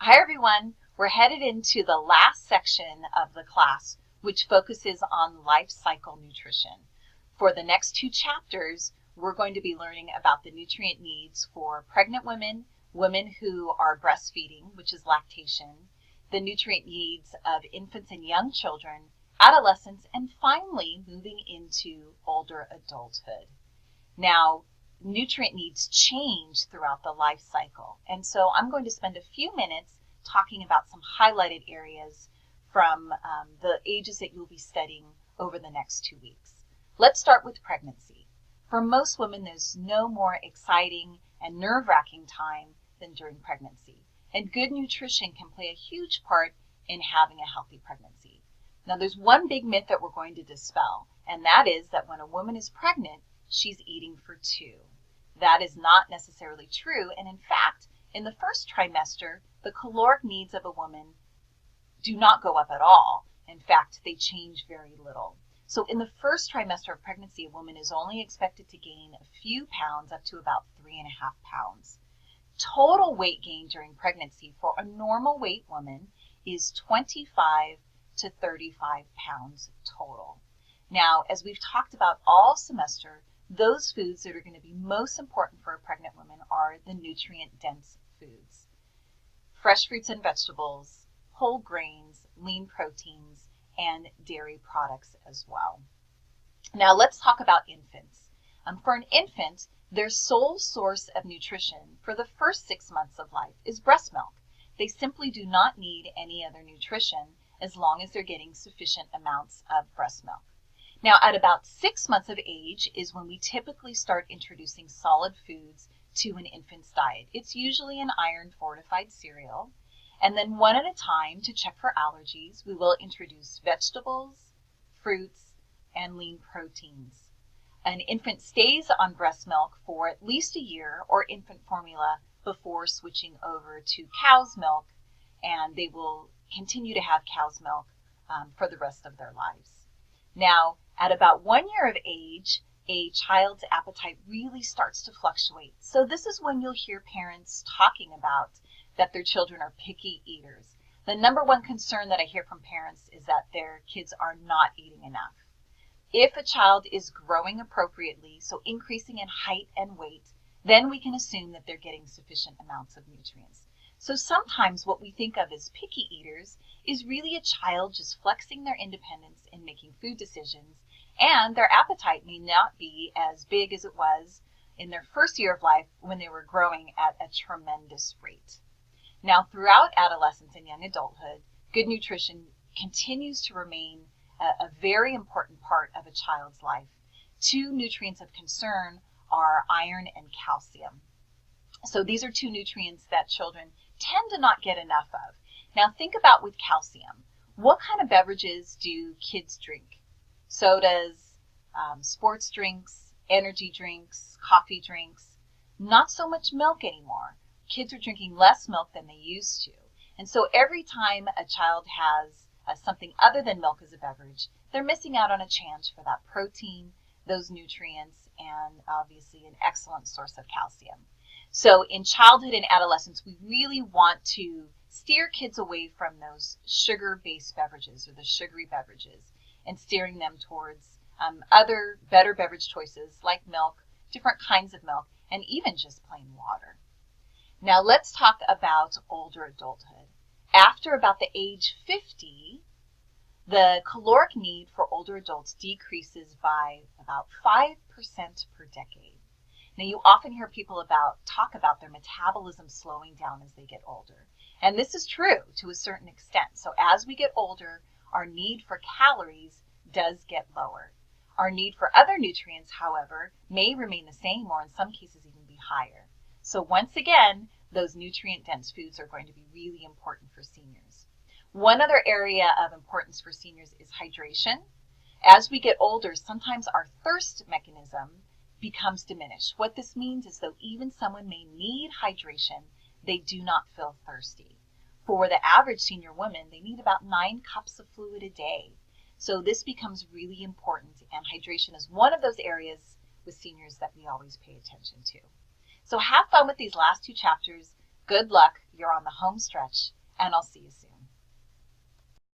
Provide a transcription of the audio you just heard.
Hi everyone, we're headed into the last section of the class, which focuses on life cycle nutrition. For the next two chapters, we're going to be learning about the nutrient needs for pregnant women, women who are breastfeeding, which is lactation, the nutrient needs of infants and young children, adolescents, and finally moving into older adulthood. Now, nutrient needs change throughout the life cycle. And so I'm going to spend a few minutes talking about some highlighted areas from the ages that you'll be studying over the next 2 weeks. Let's start with pregnancy. For most women, there's no more exciting and nerve-wracking time than during pregnancy. And good nutrition can play a huge part in having a healthy pregnancy. Now, there's one big myth that we're going to dispel, and that is that when a woman is pregnant, she's eating for two. That is not necessarily true, and in fact, in the first trimester, the caloric needs of a woman do not go up at all. In fact, they change very little. So in the first trimester of pregnancy, a woman is only expected to gain a few pounds, up to about 3.5 pounds. Total weight gain during pregnancy for a normal weight woman is 25 to 35 pounds total. Now, as we've talked about all semester, those foods that are going to be most important for a pregnant woman are the nutrient-dense foods. Fresh fruits and vegetables, whole grains, lean proteins, and dairy products as well. Now let's talk about infants. For an infant, their sole source of nutrition for the first 6 months of life is breast milk. They simply do not need any other nutrition as long as they're getting sufficient amounts of breast milk. Now, at about 6 months of age is when we typically start introducing solid foods to an infant's diet. It's usually an iron-fortified cereal. And then one at a time, to check for allergies, we will introduce vegetables, fruits, and lean proteins. An infant stays on breast milk for at least a year or infant formula before switching over to cow's milk, and they will continue to have cow's milk for the rest of their lives. Now, at about 1 year of age, a child's appetite really starts to fluctuate. So this is when you'll hear parents talking about that their children are picky eaters. The number one concern that I hear from parents is that their kids are not eating enough. If a child is growing appropriately, so increasing in height and weight, then we can assume that they're getting sufficient amounts of nutrients. So sometimes what we think of as picky eaters is really a child just flexing their independence in making food decisions, and their appetite may not be as big as it was in their first year of life when they were growing at a tremendous rate. Now, throughout adolescence and young adulthood, good nutrition continues to remain a very important part of a child's life. Two nutrients of concern are iron and calcium. So these are two nutrients that children tend to not get enough of. Now think about with calcium. What kind of beverages do kids drink? Sodas, sports drinks, energy drinks, coffee drinks. Not so much milk anymore. Kids are drinking less milk than they used to. And so every time a child has something other than milk as a beverage, they're missing out on a chance for that protein, those nutrients, and obviously an excellent source of calcium. So in childhood and adolescence, we really want to steer kids away from those sugar-based beverages or the sugary beverages and steering them towards other better beverage choices like milk, different kinds of milk, and even just plain water. Now let's talk about older adulthood. After about the age 50, the caloric need for older adults decreases by about 5% per decade. Now, you often hear people talk about their metabolism slowing down as they get older. And this is true to a certain extent. So as we get older, our need for calories does get lower. Our need for other nutrients, however, may remain the same or in some cases even be higher. So once again, those nutrient-dense foods are going to be really important for seniors. One other area of importance for seniors is hydration. As we get older, sometimes our thirst mechanism becomes diminished. What this means is though even someone may need hydration, they do not feel thirsty. For the average senior woman, they need about 9 cups of fluid a day. So this becomes really important, and hydration is one of those areas with seniors that we always pay attention to. So have fun with these last 2 chapters. Good luck, you're on the home stretch, and I'll see you soon.